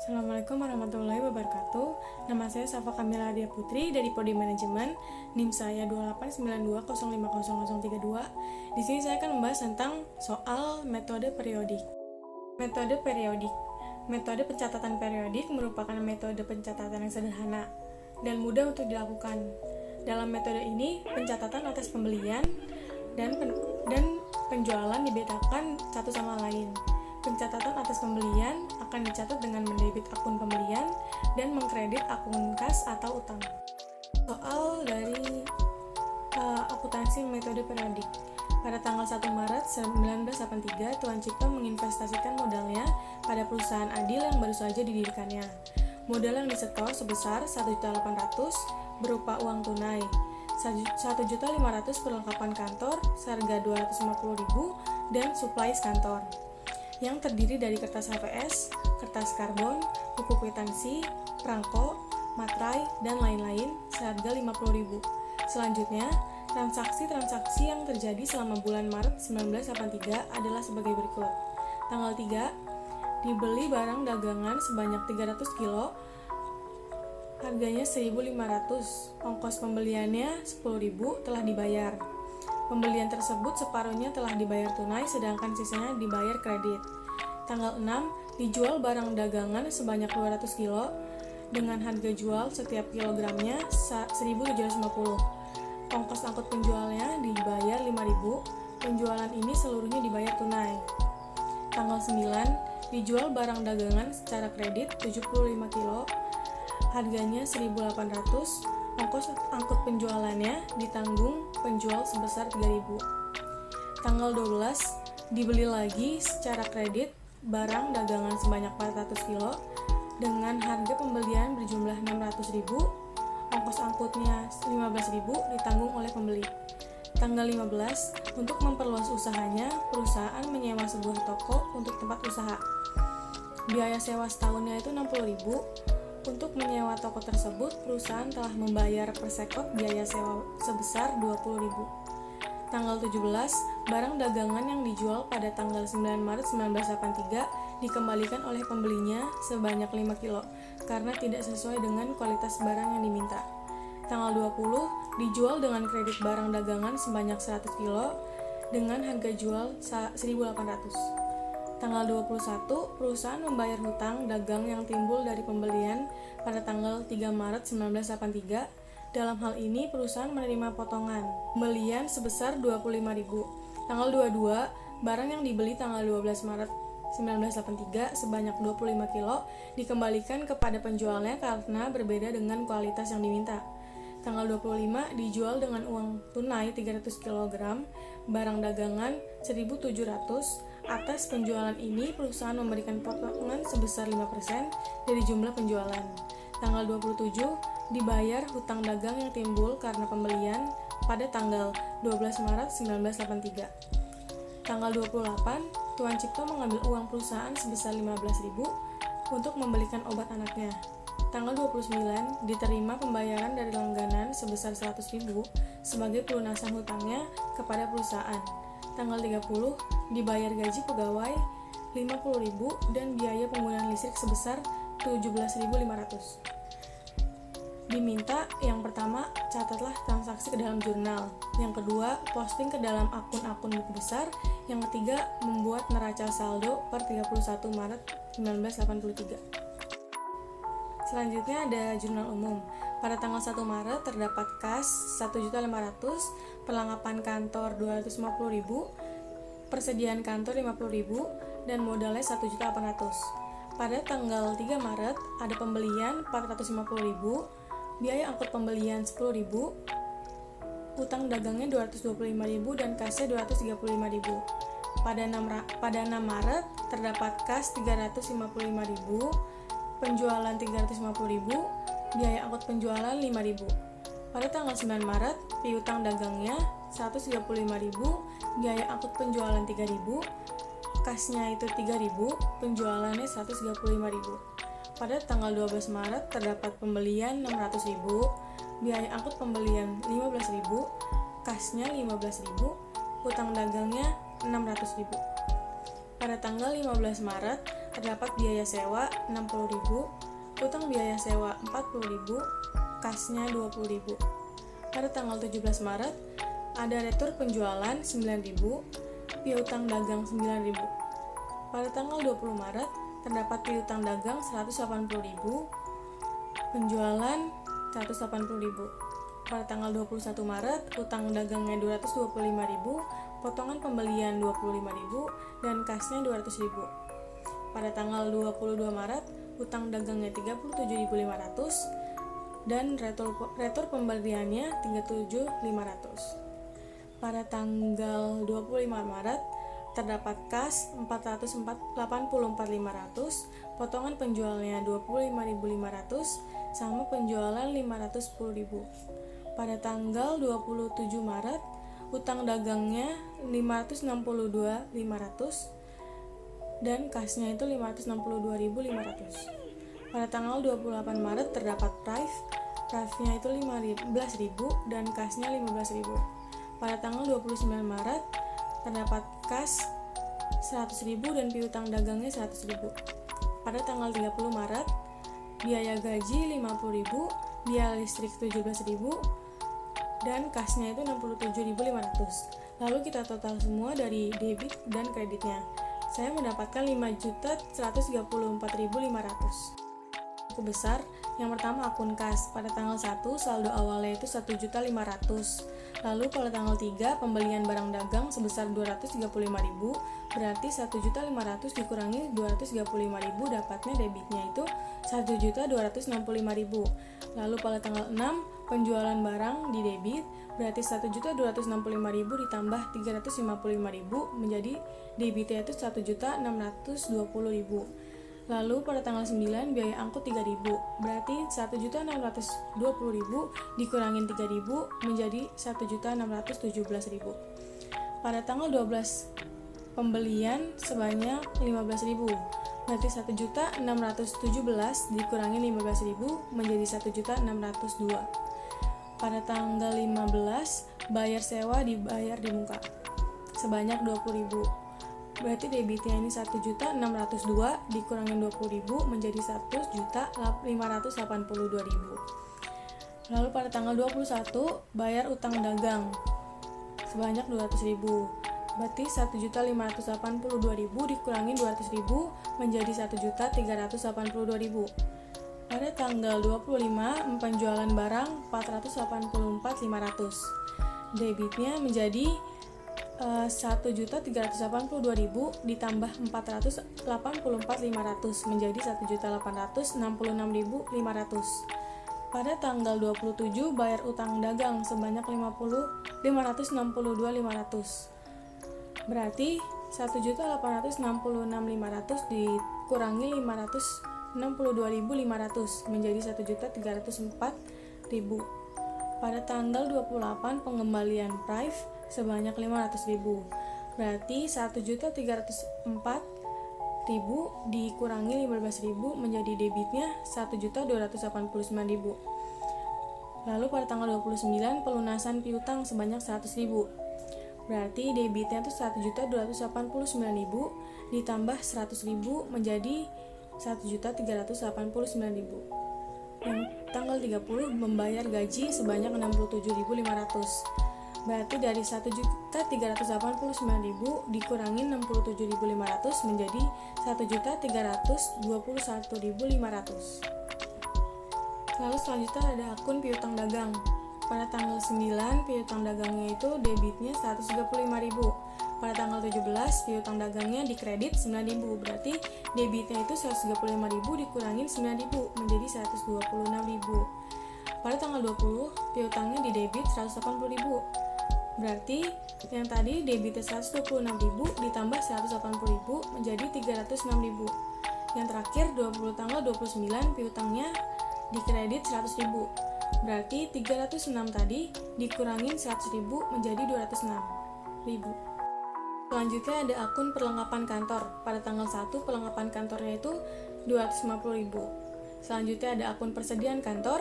Assalamualaikum warahmatullahi wabarakatuh. Nama saya Safa Kamila Adia Putri dari Prodi Manajemen. NIM saya 2892050032. Di sini saya akan membahas tentang soal metode periodik. Metode periodik. Metode pencatatan periodik merupakan metode pencatatan yang sederhana dan mudah untuk dilakukan. Dalam metode ini, pencatatan atas pembelian dan penjualan dibedakan satu sama lain. Pencatatan atas pembelian akan dicatat dengan mendebit akun pembelian dan mengkredit akun kas atau utang. Soal dari akuntansi metode periodik. Pada tanggal 1 Maret 1983, Tuan Cipto menginvestasikan modalnya pada perusahaan adil yang baru saja didirikannya. Modal yang disetor sebesar 1.800.000 berupa uang tunai, 1.500.000 perlengkapan kantor seharga 250.000 dan supplies kantor yang terdiri dari kertas HVS, kertas karbon, buku kwitansi, perangko, materai, dan lain-lain seharga 50.000. Selanjutnya, transaksi-transaksi yang terjadi selama bulan Maret 1983 adalah sebagai berikut. Tanggal 3, dibeli barang dagangan sebanyak 300 kilo, harganya 1.500, ongkos pembeliannya 10.000 telah dibayar. Pembelian tersebut separuhnya telah dibayar tunai, sedangkan sisanya dibayar kredit. Tanggal 6, dijual barang dagangan sebanyak 200 kilo dengan harga jual setiap kilogramnya 1.750. Ongkos angkut penjualnya dibayar 5.000. Penjualan ini seluruhnya dibayar tunai. Tanggal 9, dijual barang dagangan secara kredit 75 kilo, harganya 1.800. Ongkos angkut penjualannya ditanggung penjual sebesar 3.000. Tanggal 12, dibeli lagi secara kredit barang dagangan sebanyak 400 kilo dengan harga pembelian berjumlah 600.000. Ongkos angkutnya 15.000 ditanggung oleh pembeli. Tanggal 15, untuk memperluas usahanya, perusahaan menyewa sebuah toko untuk tempat usaha. Biaya sewa setahunnya itu 60.000. Untuk menyewa toko tersebut, perusahaan telah membayar per sekot biaya sewa sebesar 20.000. Tanggal 17, barang dagangan yang dijual pada tanggal 9 Maret 1983 dikembalikan oleh pembelinya sebanyak 5 kilo karena tidak sesuai dengan kualitas barang yang diminta. Tanggal 20, dijual dengan kredit barang dagangan sebanyak 100 kilo dengan harga jual 1.800. Tanggal 21, perusahaan membayar hutang dagang yang timbul dari pembelian pada tanggal 3 Maret 1983. Dalam hal ini, perusahaan menerima potongan pembelian sebesar 25.000. Tanggal 22, barang yang dibeli tanggal 12 Maret 1983 sebanyak 25 kilo dikembalikan kepada penjualnya karena berbeda dengan kualitas yang diminta. Tanggal 25, dijual dengan uang tunai 300 kg, barang dagangan 1.700. Atas penjualan ini, perusahaan memberikan potongan sebesar 5% dari jumlah penjualan. Tanggal 27, dibayar hutang dagang yang timbul karena pembelian pada tanggal 12 Maret 1983. Tanggal 28, Tuan Cipto mengambil uang perusahaan sebesar 15.000 untuk membelikan obat anaknya. Tanggal 29, diterima pembayaran dari langganan sebesar 100.000 sebagai pelunasan hutangnya kepada perusahaan. Tanggal 30, dibayar gaji pegawai 50.000 dan biaya penggunaan listrik sebesar 17.500. Diminta yang pertama, catatlah transaksi ke dalam jurnal. Yang kedua, posting ke dalam akun-akun buku besar. Yang ketiga, membuat neraca saldo per 31 Maret 1983. Selanjutnya ada jurnal umum. Pada tanggal 1 Maret terdapat kas 1.500.000, perlengkapan kantor 250.000, persediaan kantor 50.000, dan modalnya 1.800.000. Pada tanggal 3 Maret ada pembelian 450.000, biaya angkut pembelian 10.000, utang dagangnya 225.000 dan kasnya 235.000. Pada 6 Maret terdapat kas 355.000, penjualan 350.000, biaya angkut penjualan 5.000. Pada tanggal 9 Maret, piutang dagangnya 135.000, biaya angkut penjualan 3.000, kasnya itu 3.000, penjualannya 135.000. Pada tanggal 12 Maret terdapat pembelian 600.000, biaya angkut pembelian 15.000, kasnya 15.000, utang dagangnya 600.000. Pada tanggal 15 Maret terdapat biaya sewa 60.000, utang biaya sewa 40.000, kasnya 20.000. Pada tanggal 17 Maret, ada retur penjualan 9.000, piutang dagang 9.000. Pada tanggal 20 Maret, terdapat piutang dagang 180.000, penjualan 180.000. Pada tanggal 21 Maret, utang dagangnya 225.000, potongan pembelian 25.000, dan kasnya 200.000. Pada tanggal 22 Maret, utang dagangnya 37.500 dan retur pembeliannya 37.500. Pada tanggal 25 Maret, terdapat kas 484.500, potongan penjualnya 25.500, sama penjualan 510.000. Pada tanggal 27 Maret, utang dagangnya 562.500 dan kasnya itu 562.500. Pada tanggal 28 Maret terdapat price-nya itu 15.000 dan kasnya 15.000. Pada tanggal 29 Maret terdapat kas 100.000 dan piutang dagangnya 100.000. Pada tanggal 30 Maret biaya gaji 50.000, biaya listrik 17.000 dan kasnya itu 67.500. Lalu kita total semua dari debit dan kreditnya. Saya mendapatkan 5.134.500. Cukup besar. Yang pertama akun kas. Pada tanggal 1 saldo awalnya itu 1.500.000. Lalu pada tanggal 3 pembelian barang dagang sebesar 235.000, berarti 1.500.000 dikurangi 235.000 dapatnya debitnya itu 1.265.000. Lalu pada tanggal 6 penjualan barang di debit, berarti 1.265.000 ditambah 355.000 menjadi debitnya itu 1.620.000. Lalu pada tanggal 9 biaya angkut 3.000, berarti 1.620.000 dikurangin 3.000 menjadi 1.617.000. Pada tanggal 12 pembelian sebanyak 15.000, berarti 1.617 dikurangin 15.000 menjadi 1.602. Pada tanggal 15 bayar sewa dibayar di muka sebanyak 20.000. Berarti debitnya ini 1.602 dikurangin 20.000 menjadi 1.582.000. Lalu pada tanggal 21 bayar utang dagang sebanyak 200.000. Berarti 1.582.000 dikurangin 200.000 menjadi 1.382.000. Pada tanggal 25 penjualan barang 484.500. Debitnya menjadi 1.382.000 ditambah 484.500 menjadi 1.866.500. Pada tanggal 27 bayar utang dagang sebanyak 562.500. Berarti 1.866.500 dikurangi 562.500 menjadi 1.304.000. Pada tanggal 28 pengembalian price sebanyak 500.000. Berarti 1.304.000 dikurangi 15.000 menjadi debitnya 1.289.000. Lalu pada tanggal 29 pelunasan piutang sebanyak 100.000. Berarti debitnya itu 1.289.000 ditambah 100.000 menjadi 1.389.000. Yang tanggal 30 membayar gaji sebanyak 67.500. Berarti dari 1.389.000 dikurangi 67.500 menjadi 1.321.500. Lalu selanjutnya ada akun piutang dagang. Pada tanggal 9 piutang dagangnya itu debitnya 135.000. Pada tanggal 17 piutang dagangnya dikredit 9.000. Berarti debitnya itu 135.000 dikurangin 9.000 menjadi 126.000. Pada tanggal 20 piutangnya di debit 180.000. Berarti yang tadi debitnya 126.000 ditambah 180.000 menjadi 306.000. Yang terakhir tanggal 29 piutangnya dikredit 100.000. Berarti 306 tadi dikurangin 100.000 menjadi 206.000. Selanjutnya ada akun perlengkapan kantor. Pada tanggal 1 perlengkapan kantornya itu 250.000. Selanjutnya ada akun persediaan kantor.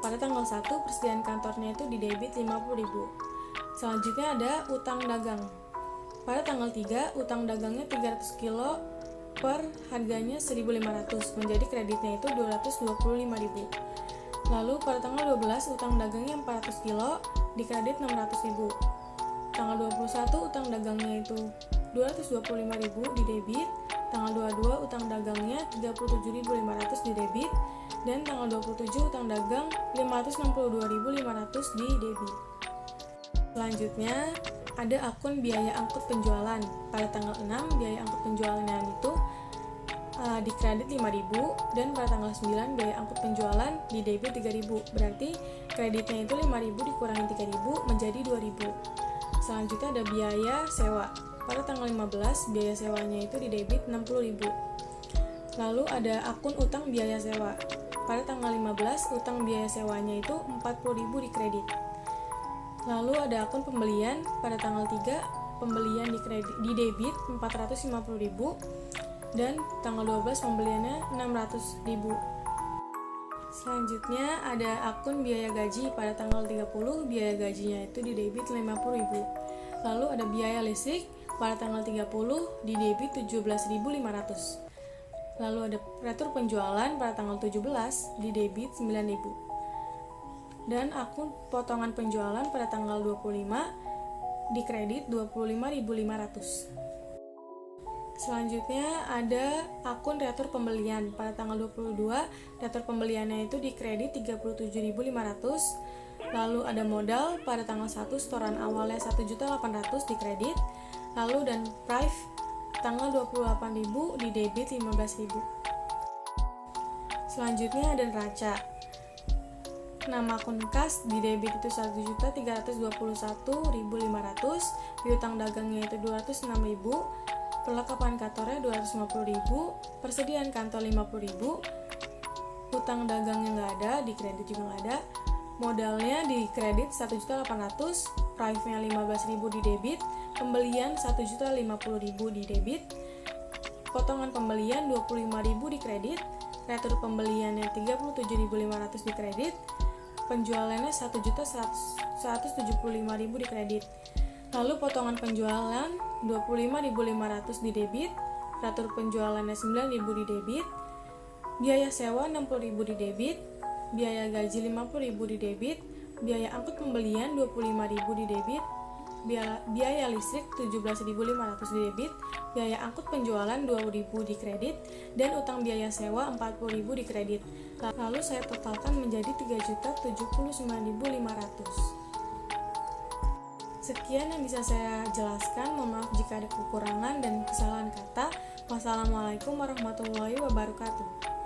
Pada tanggal 1 persediaan kantornya itu di debit 50.000. Selanjutnya ada utang dagang. Pada tanggal 3 utang dagangnya 300 kilo per harganya 1.500, menjadi kreditnya itu 225.000. Lalu pada tanggal 12 utang dagangnya 400 kilo dikredit 600.000. Tanggal 21 utang dagangnya itu 225.000 di debit. Tanggal 22 utang dagangnya 37.500 di debit, dan tanggal 27 utang dagang 562.500 di debit. Selanjutnya ada akun biaya angkut penjualan. Pada tanggal 6 biaya angkut penjualannya itu dikredit 5.000, dan pada tanggal 9 biaya angkut penjualan di debit 3.000. Berarti kreditnya itu 5.000 dikurangi 3.000 menjadi 2.000. Selanjutnya ada biaya sewa. Pada tanggal 15 biaya sewanya itu di debit 60.000. Lalu ada akun utang biaya sewa. Pada tanggal 15 utang biaya sewanya itu 40.000 di kredit. Lalu ada akun pembelian. Pada tanggal 3 pembelian di debit 450.000, dan tanggal 12 pembeliannya 600.000. Selanjutnya ada akun biaya gaji. Pada tanggal 30 biaya gajinya itu di debit 50.000. Lalu ada biaya listrik. Pada tanggal 30 di debit 17.500. Lalu ada retur penjualan. Pada tanggal 17 di debit 9.000. Dan akun potongan penjualan pada tanggal 25 di kredit 25.500. Selanjutnya ada akun retur pembelian. Pada tanggal 22 retur pembeliannya itu di kredit 37.500. Lalu ada modal. Pada tanggal 1 setoran awalnya 1.800.000 di kredit. Lalu dan price tanggal 28.000 di debit 15.000. Selanjutnya ada neraca. Nama akun kas di debit itu 1.321.500, piutang dagangnya itu 206.000, perlengkapan kantornya 250.000, persediaan kantor 50.000, utang dagangnya nggak ada, di kredit juga nggak ada, modalnya di kredit 1.800.000, price-nya 15.000 di debit, pembelian 1.050.000 di debit, potongan pembelian 25.000 di kredit, retur pembeliannya 37.500 di kredit, penjualannya 1.175.000 di kredit. Lalu potongan penjualan 25.500 di debit, retur penjualannya 9.000 di debit, biaya sewa 60.000 di debit, biaya gaji 50.000 di debit, biaya angkut pembelian 25.000 di debit, biaya listrik 17.500 di debit, biaya angkut penjualan 2.000 di kredit, dan utang biaya sewa 40.000 di kredit. Lalu saya totalkan menjadi 3.079.500. Sekian yang bisa saya jelaskan. Mohon maaf jika ada kekurangan dan kesalahan kata. Wassalamualaikum warahmatullahi wabarakatuh.